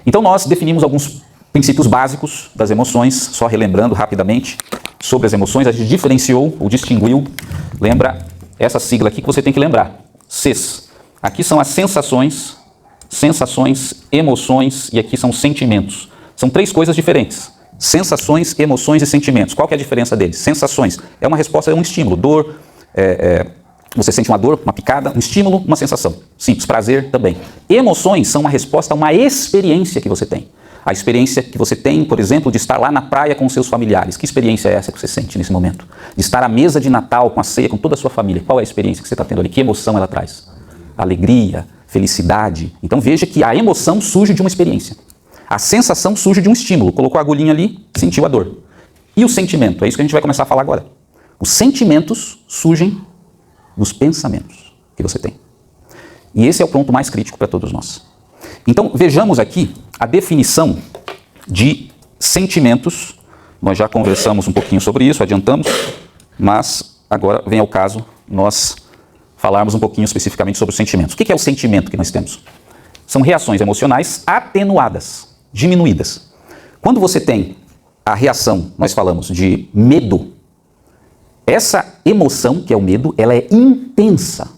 Então nós definimos alguns princípios básicos das emoções, só relembrando rapidamente sobre as emoções. A gente diferenciou ou distinguiu, lembra essa sigla aqui que você tem que lembrar, SES. Aqui são as sensações, emoções, e aqui são sentimentos. São três coisas diferentes. Sensações, emoções e sentimentos. Qual que é a diferença deles? Sensações é uma resposta a um estímulo, dor, você sente uma dor, uma picada, um estímulo, uma sensação. Simples, prazer também. Emoções são uma resposta a uma experiência que você tem. A experiência que você tem, por exemplo, de estar lá na praia com seus familiares. Que experiência é essa que você sente nesse momento? De estar à mesa de Natal com a ceia, com toda a sua família. Qual é a experiência que você está tendo ali? Que emoção ela traz? Alegria, felicidade. Então veja que a emoção surge de uma experiência. A sensação surge de um estímulo. Colocou a agulhinha ali, sentiu a dor. E o sentimento? É isso que a gente vai começar a falar agora. Os sentimentos surgem dos pensamentos que você tem. E esse é o ponto mais crítico para todos nós. Então, vejamos aqui a definição de sentimentos. Nós já conversamos um pouquinho sobre isso, adiantamos, mas agora vem ao caso nós falarmos um pouquinho especificamente sobre os sentimentos. O que é o sentimento que nós temos? São reações emocionais atenuadas, diminuídas. Quando você tem a reação, nós falamos de medo, essa emoção, que é o medo, ela é intensa.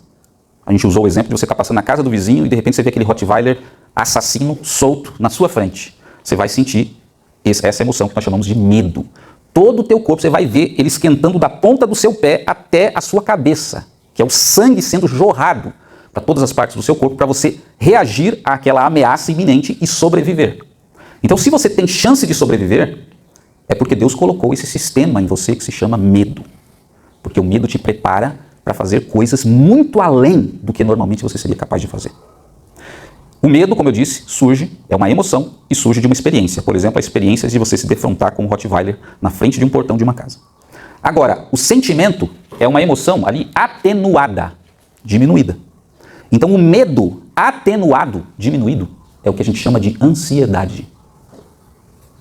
A gente usou o exemplo de você estar passando na casa do vizinho e de repente você vê aquele Rottweiler assassino solto na sua frente. Você vai sentir essa emoção que nós chamamos de medo. Todo o teu corpo você vai ver ele esquentando da ponta do seu pé até a sua cabeça, que é o sangue sendo jorrado para todas as partes do seu corpo para você reagir àquela ameaça iminente e sobreviver. Então, se você tem chance de sobreviver, é porque Deus colocou esse sistema em você que se chama medo. Porque o medo te prepara para fazer coisas muito além do que normalmente você seria capaz de fazer. O medo, como eu disse, surge, é uma emoção e surge de uma experiência. Por exemplo, a experiência de você se defrontar com um Rottweiler na frente de um portão de uma casa. Agora, o sentimento é uma emoção ali atenuada, diminuída. Então, o medo atenuado, diminuído, é o que a gente chama de ansiedade.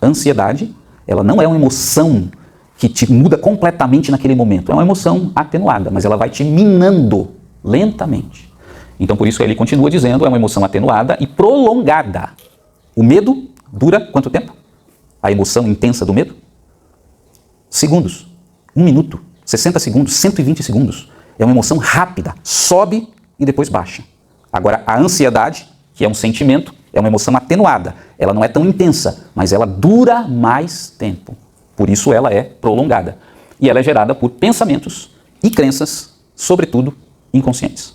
Ansiedade, ela não é uma emoção que te muda completamente naquele momento. É uma emoção atenuada, mas ela vai te minando lentamente. Então, por isso ele continua dizendo, é uma emoção atenuada e prolongada. O medo dura quanto tempo? A emoção intensa do medo? Segundos. 1 minuto, 60 segundos, 120 segundos. É uma emoção rápida, sobe e depois baixa. Agora, a ansiedade, que é um sentimento, é uma emoção atenuada. Ela não é tão intensa, mas ela dura mais tempo. Por isso ela é prolongada. E ela é gerada por pensamentos e crenças, sobretudo inconscientes.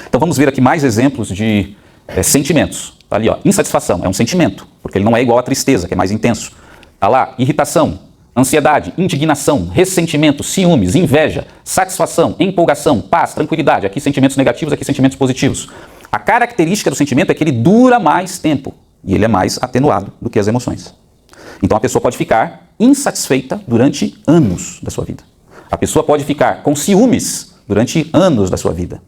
Então vamos ver aqui mais exemplos de sentimentos. Tá ali, ó, insatisfação é um sentimento, porque ele não é igual à tristeza, que é mais intenso. Tá lá, irritação, ansiedade, indignação, ressentimento, ciúmes, inveja, satisfação, empolgação, paz, tranquilidade. Aqui sentimentos negativos, aqui sentimentos positivos. A característica do sentimento é que ele dura mais tempo e ele é mais atenuado do que as emoções. Então a pessoa pode ficar insatisfeita durante anos da sua vida. A pessoa pode ficar com ciúmes durante anos da sua vida.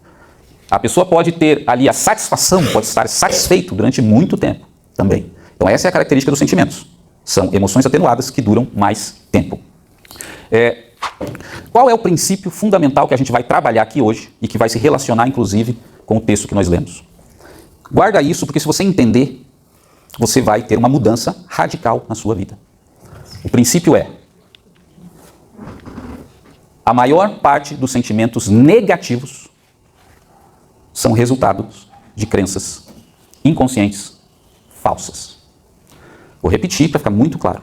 A pessoa pode ter ali a satisfação, pode estar satisfeito durante muito tempo também. Então essa é a característica dos sentimentos. São emoções atenuadas que duram mais tempo. Qual é o princípio fundamental que a gente vai trabalhar aqui hoje e que vai se relacionar, inclusive, com o texto que nós lemos? Guarda isso, porque se você entender, você vai ter uma mudança radical na sua vida. O princípio é: a maior parte dos sentimentos negativos são resultados de crenças inconscientes falsas. Vou repetir para ficar muito claro.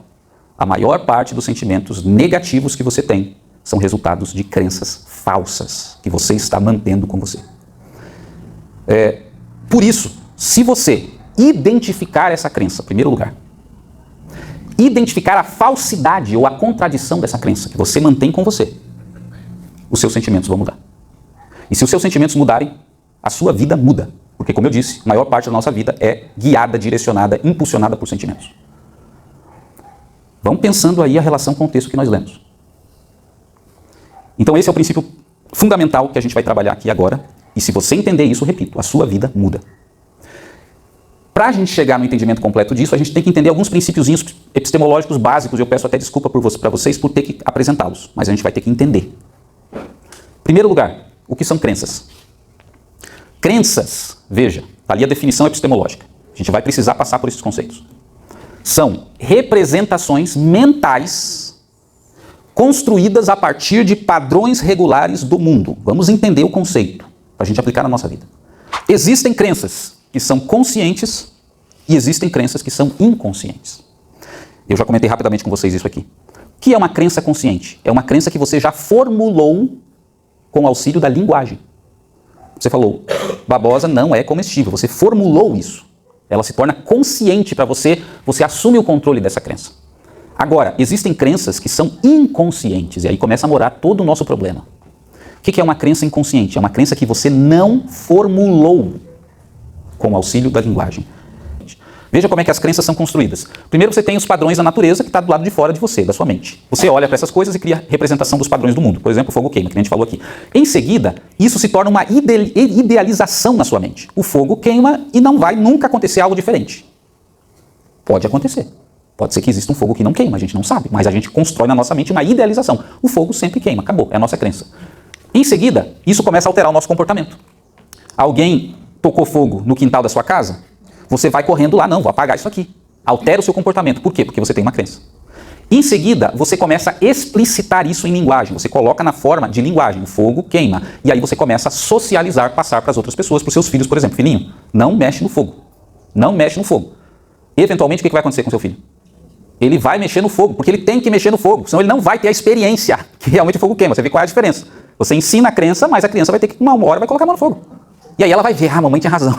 A maior parte dos sentimentos negativos que você tem são resultados de crenças falsas que você está mantendo com você. Por isso, se você identificar essa crença, em primeiro lugar, identificar a falsidade ou a contradição dessa crença que você mantém com você, os seus sentimentos vão mudar. E se os seus sentimentos mudarem, a sua vida muda. Porque, como eu disse, a maior parte da nossa vida é guiada, direcionada, impulsionada por sentimentos. Vamos pensando aí a relação com o texto que nós lemos. Então esse é o princípio fundamental que a gente vai trabalhar aqui agora. E se você entender isso, repito, a sua vida muda. Para a gente chegar no entendimento completo disso, a gente tem que entender alguns princípiozinhos epistemológicos básicos. Eu peço até desculpa para vocês por ter que apresentá-los, mas a gente vai ter que entender. Em primeiro lugar, o que são crenças? Crenças, veja, está ali a definição epistemológica. A gente vai precisar passar por esses conceitos. São representações mentais construídas a partir de padrões regulares do mundo. Vamos entender o conceito para a gente aplicar na nossa vida. Existem crenças que são conscientes e existem crenças que são inconscientes. Eu já comentei rapidamente com vocês isso aqui. O que é uma crença consciente? É uma crença que você já formulou com o auxílio da linguagem. Você falou, babosa não é comestível. Você formulou isso. Ela se torna consciente para você, você assume o controle dessa crença. Agora, existem crenças que são inconscientes, e aí começa a morar todo o nosso problema. O que é uma crença inconsciente? É uma crença que você não formulou com o auxílio da linguagem. Veja como é que as crenças são construídas. Primeiro você tem os padrões da natureza que está do lado de fora de você, da sua mente. Você olha para essas coisas e cria representação dos padrões do mundo. Por exemplo, o fogo queima, que a gente falou aqui. Em seguida, isso se torna uma idealização na sua mente. O fogo queima e não vai nunca acontecer algo diferente. Pode acontecer. Pode ser que exista um fogo que não queima, a gente não sabe. Mas a gente constrói na nossa mente uma idealização. O fogo sempre queima, acabou, é a nossa crença. Em seguida, isso começa a alterar o nosso comportamento. Alguém tocou fogo no quintal da sua casa? Você vai correndo lá, não, vou apagar isso aqui. Altera o seu comportamento. Por quê? Porque você tem uma crença. Em seguida, você começa a explicitar isso em linguagem. Você coloca na forma de linguagem. O fogo queima. E aí você começa a socializar, passar para as outras pessoas, para os seus filhos, por exemplo. Filhinho, não mexe no fogo. Não mexe no fogo. Eventualmente, o que vai acontecer com seu filho? Ele vai mexer no fogo, porque ele tem que mexer no fogo. Senão ele não vai ter a experiência que realmente o fogo queima. Você vê qual é a diferença. Você ensina a crença, mas a criança vai ter que, uma hora, vai colocar a mão no fogo. E aí ela vai ver, a mamãe tinha razão.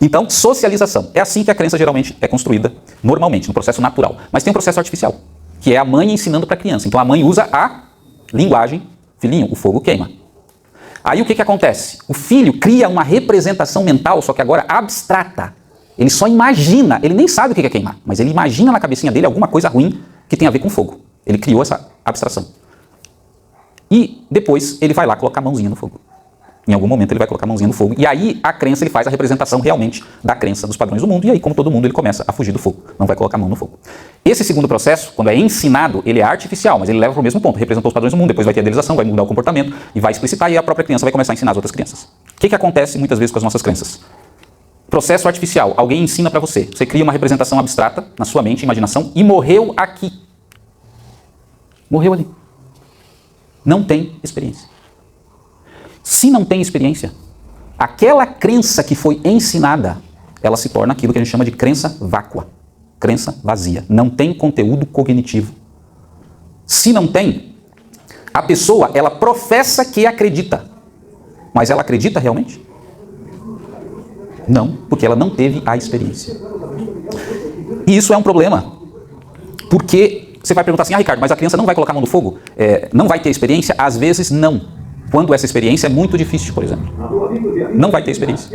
Então, socialização. É assim que a crença geralmente é construída, normalmente, no processo natural. Mas tem um processo artificial, que é a mãe ensinando para a criança. Então, a mãe usa a linguagem. Filhinho, o fogo queima. Aí, o que acontece? O filho cria uma representação mental, só que agora abstrata. Ele só imagina, ele nem sabe o que é queimar, mas ele imagina na cabecinha dele alguma coisa ruim que tem a ver com fogo. Ele criou essa abstração. E depois, ele vai lá colocar a mãozinha no fogo. Em algum momento ele vai colocar a mãozinha no fogo. E aí a crença, ele faz a representação realmente da crença dos padrões do mundo. E aí, como todo mundo, ele começa a fugir do fogo. Não vai colocar a mão no fogo. Esse segundo processo, quando é ensinado, ele é artificial, mas ele leva para o mesmo ponto. Representou os padrões do mundo, depois vai ter a idealização, vai mudar o comportamento e vai explicitar. E a própria criança vai começar a ensinar as outras crianças. O que acontece muitas vezes com as nossas crenças? Processo artificial. Alguém ensina para você. Você cria uma representação abstrata na sua mente, imaginação, e morreu aqui. Morreu ali. Não tem experiência. Se não tem experiência, aquela crença que foi ensinada, ela se torna aquilo que a gente chama de crença vácua, crença vazia. Não tem conteúdo cognitivo. Se não tem, a pessoa, ela professa que acredita, mas ela acredita realmente? Não, porque ela não teve a experiência. E isso é um problema, porque você vai perguntar assim, Ricardo, mas a criança não vai colocar a mão no fogo? Não vai ter experiência? Às vezes não. Quando essa experiência é muito difícil, por exemplo. Não vai ter experiência.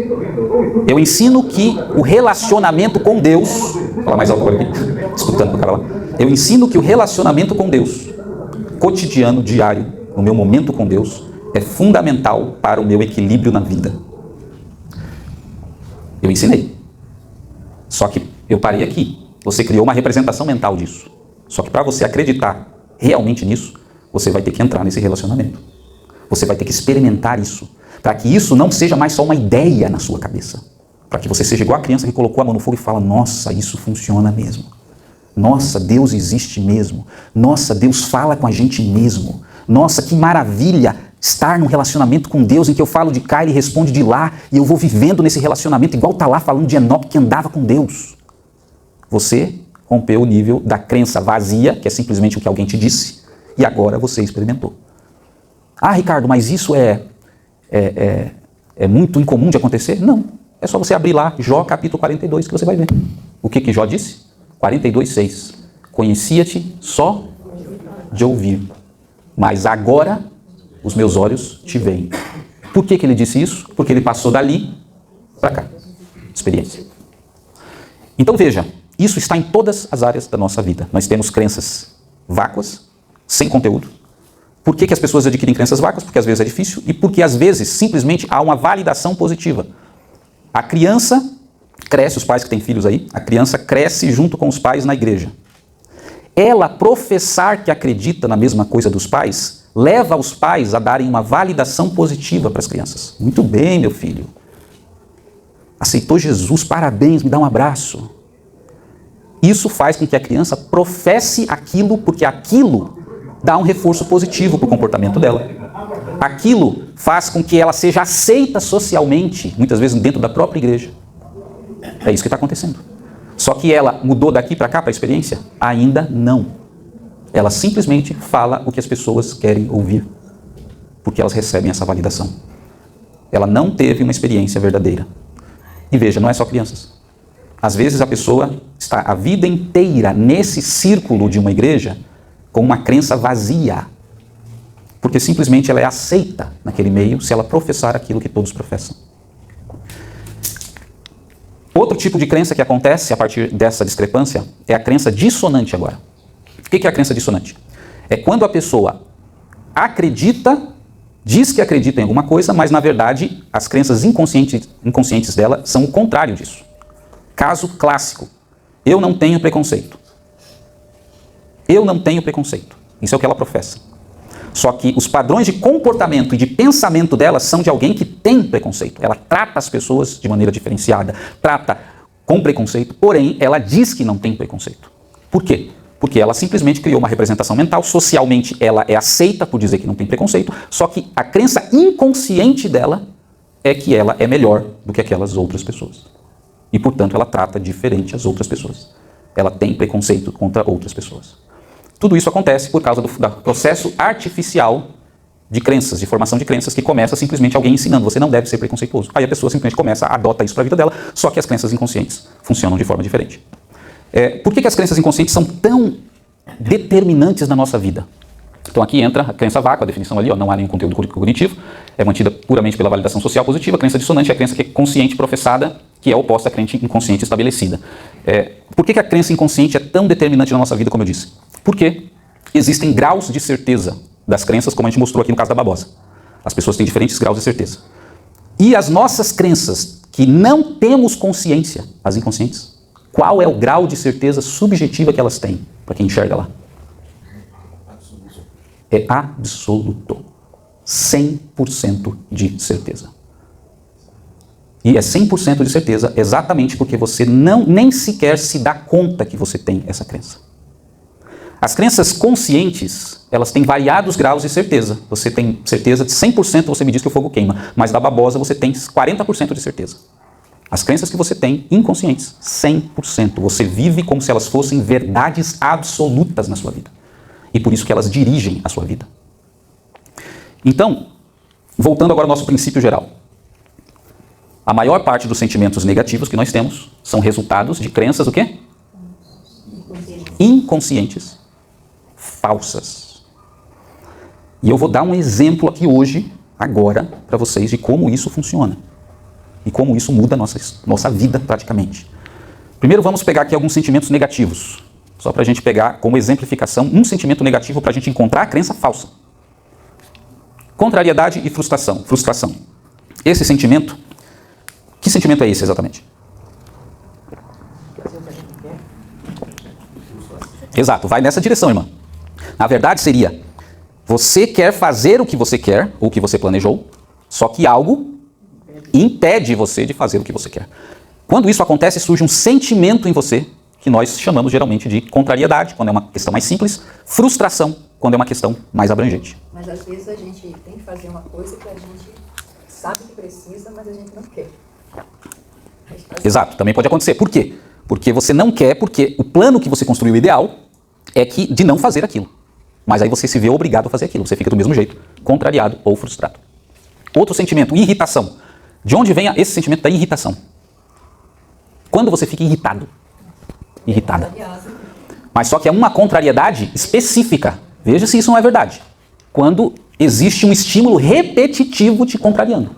Eu ensino que o relacionamento com Deus... Vou falar mais alto agora aqui, escutando para o cara lá. Eu ensino que o relacionamento com Deus, cotidiano, diário, no meu momento com Deus, é fundamental para o meu equilíbrio na vida. Eu ensinei. Só que eu parei aqui. Você criou uma representação mental disso. Só que para você acreditar realmente nisso, você vai ter que entrar nesse relacionamento. Você vai ter que experimentar isso, para que isso não seja mais só uma ideia na sua cabeça. Para que você seja igual a criança que colocou a mão no fogo e fala, nossa, isso funciona mesmo. Nossa, Deus existe mesmo. Nossa, Deus fala com a gente mesmo. Nossa, que maravilha estar num relacionamento com Deus em que eu falo de cá e ele responde de lá e eu vou vivendo nesse relacionamento igual está lá falando de Enoque que andava com Deus. Você rompeu o nível da crença vazia, que é simplesmente o que alguém te disse, e agora você experimentou. Ah, Ricardo, mas isso é muito incomum de acontecer? Não. É só você abrir lá, Jó capítulo 42, que você vai ver. O que Jó disse? 42:6. Conhecia-te só de ouvir, mas agora os meus olhos te veem. Por que ele disse isso? Porque ele passou dali para cá. Experiência. Então veja, isso está em todas as áreas da nossa vida. Nós temos crenças vácuas, sem conteúdo. Por que as pessoas adquirem crenças vácuas? Porque às vezes é difícil e porque às vezes simplesmente há uma validação positiva. A criança cresce, os pais que têm filhos aí, a criança cresce junto com os pais na igreja. Ela professar que acredita na mesma coisa dos pais, leva os pais a darem uma validação positiva para as crianças. Muito bem, meu filho. aceitou Jesus, parabéns, me dá um abraço. Isso faz com que a criança professe aquilo, porque aquilo dá um reforço positivo para o comportamento dela. Aquilo faz com que ela seja aceita socialmente, muitas vezes dentro da própria igreja. É isso que está acontecendo. Só que ela mudou daqui para cá para a experiência? Ainda não. Ela simplesmente fala o que as pessoas querem ouvir, porque elas recebem essa validação. Ela não teve uma experiência verdadeira. E veja, não é só crianças. Às vezes a pessoa está a vida inteira nesse círculo de uma igreja com uma crença vazia, porque simplesmente ela é aceita naquele meio se ela professar aquilo que todos professam. Outro tipo de crença que acontece a partir dessa discrepância é a crença dissonante agora. O que é a crença dissonante? É quando a pessoa acredita, diz que acredita em alguma coisa, mas na verdade as crenças inconscientes dela são o contrário disso. Caso clássico: eu não tenho preconceito. Eu não tenho preconceito. Isso é o que ela professa. Só que os padrões de comportamento e de pensamento dela são de alguém que tem preconceito. Ela trata as pessoas de maneira diferenciada, trata com preconceito, porém ela diz que não tem preconceito. Por quê? Porque ela simplesmente criou uma representação mental, socialmente ela é aceita por dizer que não tem preconceito, só que a crença inconsciente dela é que ela é melhor do que aquelas outras pessoas. E, portanto, ela trata diferente as outras pessoas. Ela tem preconceito contra outras pessoas. Tudo isso acontece por causa do processo artificial de crenças, de formação de crenças, que começa simplesmente alguém ensinando: você não deve ser preconceituoso. Aí a pessoa simplesmente começa, adota isso para a vida dela, só que as crenças inconscientes funcionam de forma diferente. Por que as crenças inconscientes são tão determinantes na nossa vida? Então aqui entra a crença vácua, a definição ali, não há nenhum conteúdo cognitivo, é mantida puramente pela validação social positiva. A crença dissonante é a crença que é consciente professada, que é oposta à crença inconsciente estabelecida. Por que a crença inconsciente é tão determinante na nossa vida, como eu disse? Porque existem graus de certeza das crenças, como a gente mostrou aqui no caso da babosa. As pessoas têm diferentes graus de certeza. E as nossas crenças, que não temos consciência, as inconscientes, qual é o grau de certeza subjetiva que elas têm, para quem enxerga lá? É absoluto. 100% de certeza. E é 100% de certeza exatamente porque você nem sequer se dá conta que você tem essa crença. As crenças conscientes, elas têm variados graus de certeza. Você tem certeza de 100%, você me diz que o fogo queima, mas da babosa você tem 40% de certeza. As crenças que você tem inconscientes, 100%. Você vive como se elas fossem verdades absolutas na sua vida. E por isso que elas dirigem a sua vida. Então, voltando agora ao nosso princípio geral. A maior parte dos sentimentos negativos que nós temos são resultados de crenças o quê? Inconscientes, falsas. E eu vou dar um exemplo aqui hoje, agora, para vocês de como isso funciona. E como isso muda a nossa vida praticamente. Primeiro vamos pegar aqui alguns sentimentos negativos. Só para a gente pegar como exemplificação um sentimento negativo para a gente encontrar a crença falsa. Contrariedade e frustração. Frustração. Esse sentimento, que sentimento é esse exatamente? Exato, vai nessa direção, irmã. Na verdade seria, você quer fazer o que você quer, ou o que você planejou, só que algo impede você de fazer o que você quer. Quando isso acontece, surge um sentimento em você, que nós chamamos geralmente de contrariedade, quando é uma questão mais simples, frustração, quando é uma questão mais abrangente. Mas às vezes a gente tem que fazer uma coisa que a gente sabe que precisa, mas a gente não quer. Exato, também pode acontecer. Por quê? Porque você não quer, porque o plano que você construiu ideal é de não fazer aquilo. Mas aí você se vê obrigado a fazer aquilo, você fica do mesmo jeito, contrariado ou frustrado. Outro sentimento, irritação. De onde vem esse sentimento da irritação? Quando você fica irritado. Irritada. Mas só que é uma contrariedade específica. Veja se isso não é verdade. Quando existe um estímulo repetitivo te contrariando.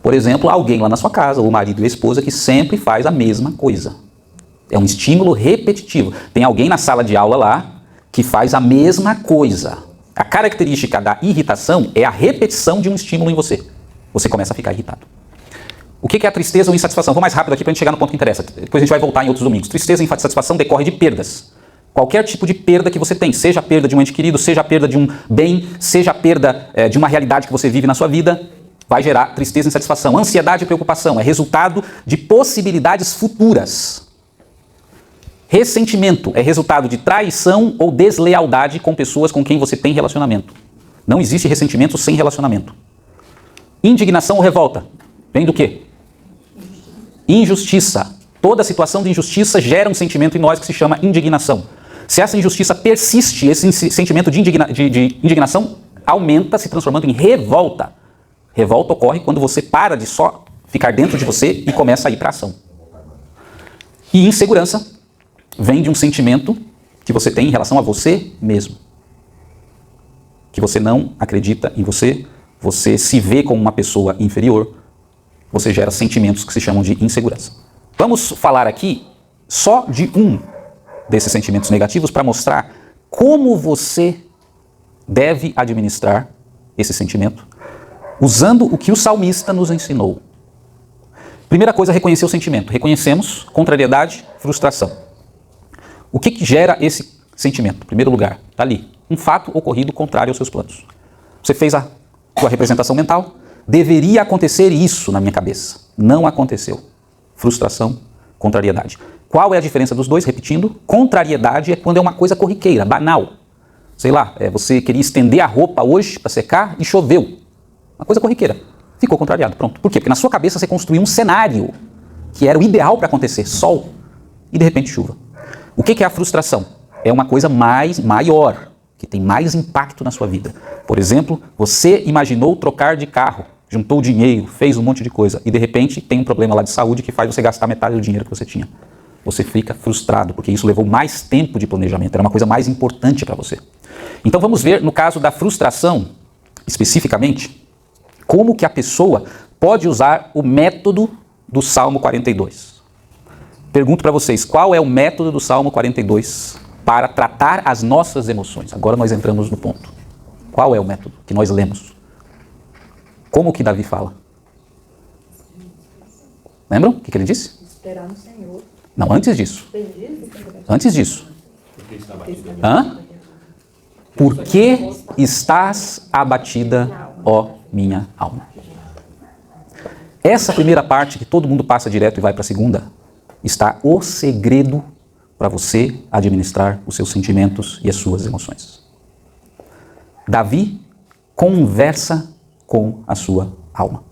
Por exemplo, alguém lá na sua casa, o marido e a esposa, que sempre faz a mesma coisa. É um estímulo repetitivo. Tem alguém na sala de aula lá que faz a mesma coisa. A característica da irritação é a repetição de um estímulo em você. Você começa a ficar irritado. O que é a tristeza ou insatisfação? Vou mais rápido aqui para a gente chegar no ponto que interessa. Depois a gente vai voltar em outros domingos. Tristeza e insatisfação decorre de perdas. Qualquer tipo de perda que você tem, seja a perda de um ente querido, seja a perda de um bem, seja a perda de uma realidade que você vive na sua vida, vai gerar tristeza e insatisfação. Ansiedade e preocupação é resultado de possibilidades futuras. Ressentimento é resultado de traição ou deslealdade com pessoas com quem você tem relacionamento. Não existe ressentimento sem relacionamento. Indignação ou revolta vem do quê? Injustiça. Toda situação de injustiça gera um sentimento em nós que se chama indignação. Se essa injustiça persiste, esse sentimento de indignação aumenta, se transformando em revolta. Revolta ocorre quando você para de só ficar dentro de você e começa a ir para a ação. E insegurança vem de um sentimento que você tem em relação a você mesmo. Que você não acredita em você, você se vê como uma pessoa inferior, você gera sentimentos que se chamam de insegurança. Vamos falar aqui só de um desses sentimentos negativos para mostrar como você deve administrar esse sentimento, usando o que o salmista nos ensinou. Primeira coisa, reconhecer o sentimento. Reconhecemos contrariedade, frustração. O que gera esse sentimento? Em primeiro lugar, está ali, um fato ocorrido contrário aos seus planos. Você fez a sua representação mental, deveria acontecer isso na minha cabeça. Não aconteceu. Frustração, contrariedade. Qual é a diferença dos dois? Repetindo, contrariedade é quando é uma coisa corriqueira, banal. Sei lá, você queria estender a roupa hoje para secar e choveu. Uma coisa corriqueira. Ficou contrariado, pronto. Por quê? Porque na sua cabeça você construiu um cenário que era o ideal para acontecer, sol, e de repente chuva. O que é a frustração? É uma coisa maior, que tem mais impacto na sua vida. Por exemplo, você imaginou trocar de carro, juntou dinheiro, fez um monte de coisa, e de repente tem um problema lá de saúde que faz você gastar metade do dinheiro que você tinha. Você fica frustrado, porque isso levou mais tempo de planejamento, era uma coisa mais importante para você. Então vamos ver, no caso da frustração, especificamente, como que a pessoa pode usar o método do Salmo 42. Pergunto para vocês, qual é o método do Salmo 42 para tratar as nossas emoções? Agora nós entramos no ponto. Qual é o método que nós lemos? Como que Davi fala? Lembram o que ele disse? Esperar no Senhor. Não, antes disso. Antes disso. Hã? Por que estás abatida, ó minha alma? Essa primeira parte, que todo mundo passa direto e vai para a segunda, está o segredo para você administrar os seus sentimentos e as suas emoções. Davi conversa com a sua alma.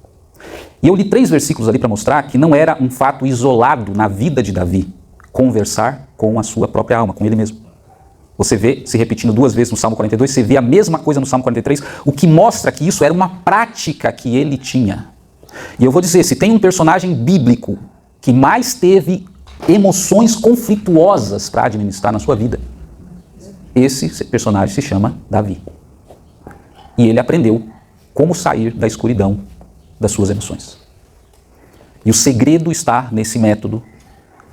E eu li 3 versículos ali para mostrar que não era um fato isolado na vida de Davi conversar com a sua própria alma, com ele mesmo. Você vê, se repetindo 2 vezes no Salmo 42, você vê a mesma coisa no Salmo 43, o que mostra que isso era uma prática que ele tinha. E eu vou dizer, se tem um personagem bíblico que mais teve emoções conflituosas para administrar na sua vida, esse personagem se chama Davi. E ele aprendeu como sair da escuridão das suas emoções. E o segredo está nesse método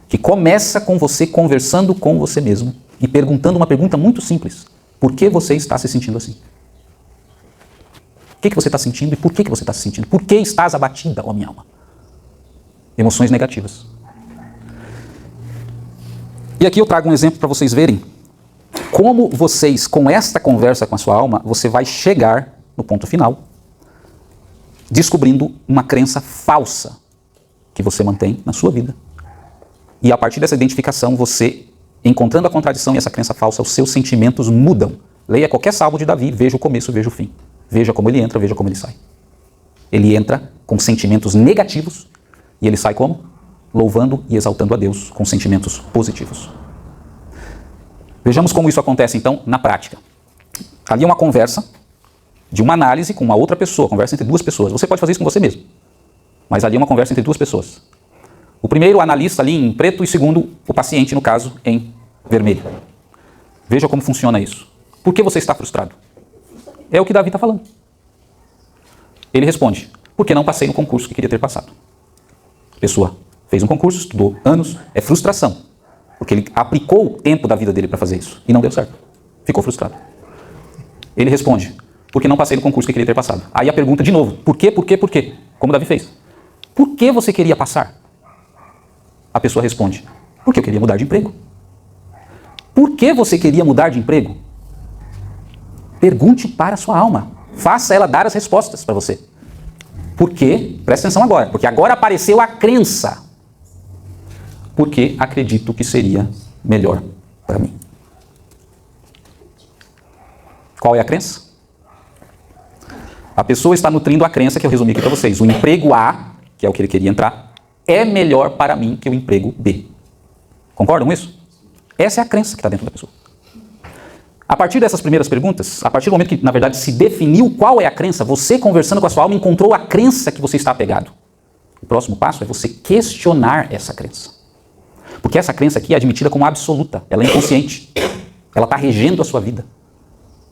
que começa com você conversando com você mesmo e perguntando uma pergunta muito simples. Por que você está se sentindo assim? O que você está sentindo e por que você está se sentindo? Por que estás abatida, ó minha alma? Emoções negativas. E aqui eu trago um exemplo para vocês verem como vocês, com esta conversa com a sua alma, você vai chegar no ponto final, descobrindo uma crença falsa que você mantém na sua vida. E a partir dessa identificação, você, encontrando a contradição e essa crença falsa, os seus sentimentos mudam. Leia qualquer salmo de Davi, veja o começo, veja o fim. Veja como ele entra, veja como ele sai. Ele entra com sentimentos negativos e ele sai como? Louvando e exaltando a Deus com sentimentos positivos. Vejamos como isso acontece então na prática. Ali é uma conversa de uma análise com uma outra pessoa, conversa entre 2 pessoas. Você pode fazer isso com você mesmo, mas ali é uma conversa entre 2 pessoas. O primeiro, o analista ali em preto, e o segundo, o paciente, no caso, em vermelho. Veja como funciona isso. Por que você está frustrado? É o que Davi está falando. Ele responde, porque não passei no concurso que queria ter passado. A pessoa fez um concurso, estudou anos, é frustração. Porque ele aplicou o tempo da vida dele para fazer isso e não deu certo. Ficou frustrado. Ele responde, porque não passei no concurso que queria ter passado. Aí a pergunta de novo, por quê? Como Davi fez. Por que você queria passar? A pessoa responde, porque eu queria mudar de emprego. Por que você queria mudar de emprego? Pergunte para a sua alma. Faça ela dar as respostas para você. Por quê? Presta atenção agora, porque agora apareceu a crença. Porque acredito que seria melhor para mim. Qual é a crença? A pessoa está nutrindo a crença que eu resumi aqui para vocês. O emprego A, que é o que ele queria entrar, é melhor para mim que o emprego B. Concordam com isso? Essa é a crença que está dentro da pessoa. A partir dessas primeiras perguntas, a partir do momento que, na verdade, se definiu qual é a crença, você, conversando com a sua alma, encontrou a crença que você está apegado. O próximo passo é você questionar essa crença. Porque essa crença aqui é admitida como absoluta, ela é inconsciente. Ela está regendo a sua vida.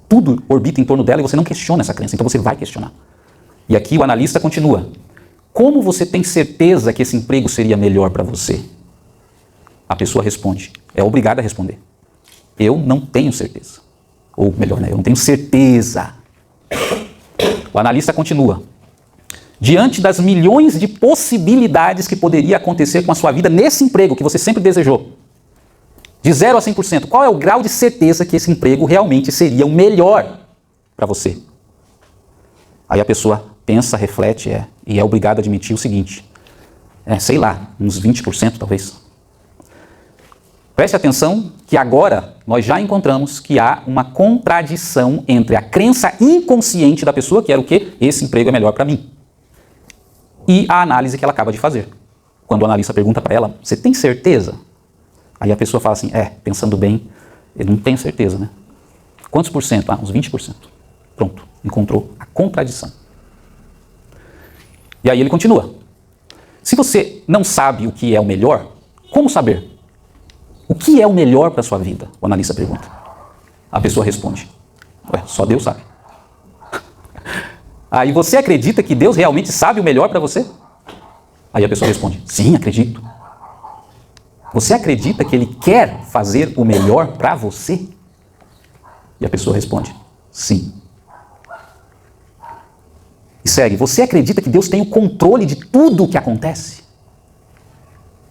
Tudo orbita em torno dela e você não questiona essa crença, então você vai questionar. E aqui o analista continua. Como você tem certeza que esse emprego seria melhor para você? A pessoa responde, é obrigada a responder. Eu não tenho certeza. Ou melhor, eu não tenho certeza. O analista continua. Diante das milhões de possibilidades que poderia acontecer com a sua vida nesse emprego que você sempre desejou, de 0 a 100%, qual é o grau de certeza que esse emprego realmente seria o melhor para você? Aí a pessoa pensa, reflete e é obrigada a admitir o seguinte, sei lá, uns 20% talvez. Preste atenção que agora nós já encontramos que há uma contradição entre a crença inconsciente da pessoa, que era o quê? Esse emprego é melhor para mim. E a análise que ela acaba de fazer. Quando o analista pergunta para ela, você tem certeza? Aí a pessoa fala assim, pensando bem, eu não tenho certeza, né? Quantos por cento? Uns 20%. Pronto, encontrou a contradição. E aí ele continua. Se você não sabe o que é o melhor, como saber? O que é o melhor para a sua vida? O analista pergunta. A pessoa responde, só Deus sabe. Aí você acredita que Deus realmente sabe o melhor para você? Aí a pessoa responde, sim, acredito. Você acredita que Ele quer fazer o melhor para você? E a pessoa responde, sim. E segue, você acredita que Deus tem o controle de tudo o que acontece?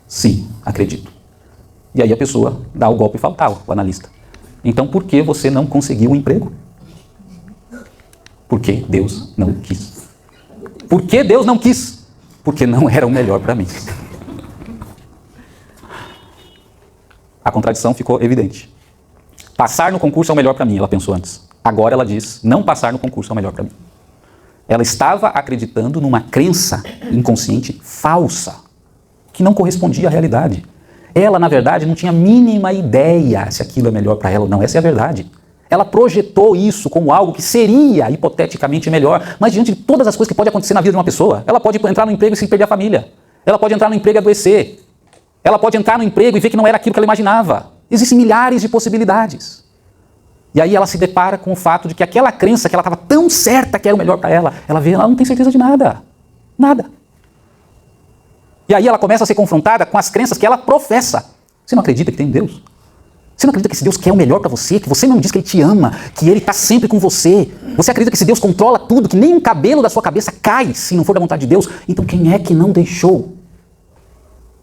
Sim, acredito. E aí a pessoa dá o golpe fatal, o analista. Então por que você não conseguiu um emprego? Porque Deus não quis. Por que Deus não quis? Porque não era o melhor para mim. A contradição ficou evidente. Passar no concurso é o melhor para mim, ela pensou antes. Agora ela diz, não passar no concurso é o melhor para mim. Ela estava acreditando numa crença inconsciente falsa, que não correspondia à realidade. Ela, na verdade, não tinha a mínima ideia se aquilo é melhor para ela ou não. Essa é a verdade. Ela projetou isso como algo que seria hipoteticamente melhor, mas diante de todas as coisas que podem acontecer na vida de uma pessoa, ela pode entrar no emprego e se perder a família. Ela pode entrar no emprego e adoecer. Ela pode entrar no emprego e ver que não era aquilo que ela imaginava. Existem milhares de possibilidades. E aí ela se depara com o fato de que aquela crença que ela estava tão certa que era o melhor para ela, ela vê, ela não tem certeza de nada. Nada. E aí ela começa a ser confrontada com as crenças que ela professa. Você não acredita que tem um Deus? Você não acredita que esse Deus quer o melhor para você? Que você mesmo diz que Ele te ama, que Ele está sempre com você? Você acredita que esse Deus controla tudo, que nem um cabelo da sua cabeça cai se não for da vontade de Deus? Então quem é que não deixou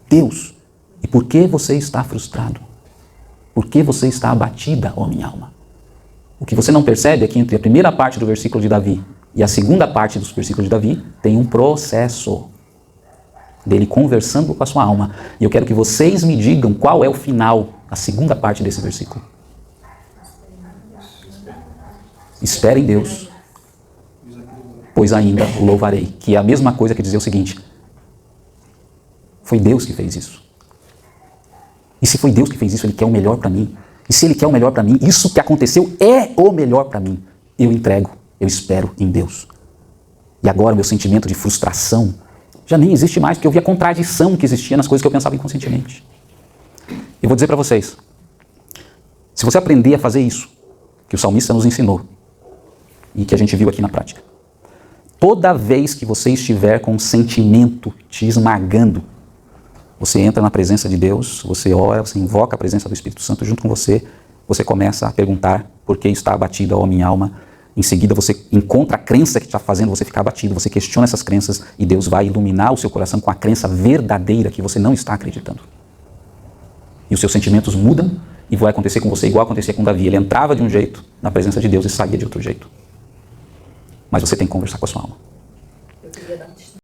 Deus? E por que você está frustrado? Por que você está abatida, ó minha alma? O que você não percebe é que entre a primeira parte do versículo de Davi e a segunda parte dos versículos de Davi tem um processo dele conversando com a sua alma. E eu quero que vocês me digam qual é o final, a segunda parte desse versículo. Espere em Deus, pois ainda o louvarei. Que é a mesma coisa que dizer o seguinte, foi Deus que fez isso. E se foi Deus que fez isso, Ele quer o melhor para mim. E se Ele quer o melhor para mim, isso que aconteceu é o melhor para mim. Eu entrego, eu espero em Deus. E agora o meu sentimento de frustração já nem existe mais, porque eu vi a contradição que existia nas coisas que eu pensava inconscientemente. Eu vou dizer para vocês, se você aprender a fazer isso, que o salmista nos ensinou, e que a gente viu aqui na prática, toda vez que você estiver com um sentimento te esmagando, você entra na presença de Deus, você ora, você invoca a presença do Espírito Santo junto com você, você começa a perguntar por que está abatida, ó minha alma. Em seguida você encontra a crença que está fazendo você ficar abatido, você questiona essas crenças e Deus vai iluminar o seu coração com a crença verdadeira que você não está acreditando. E os seus sentimentos mudam e vai acontecer com você igual acontecia com Davi. Ele entrava de um jeito na presença de Deus e saía de outro jeito. Mas você tem que conversar com a sua alma.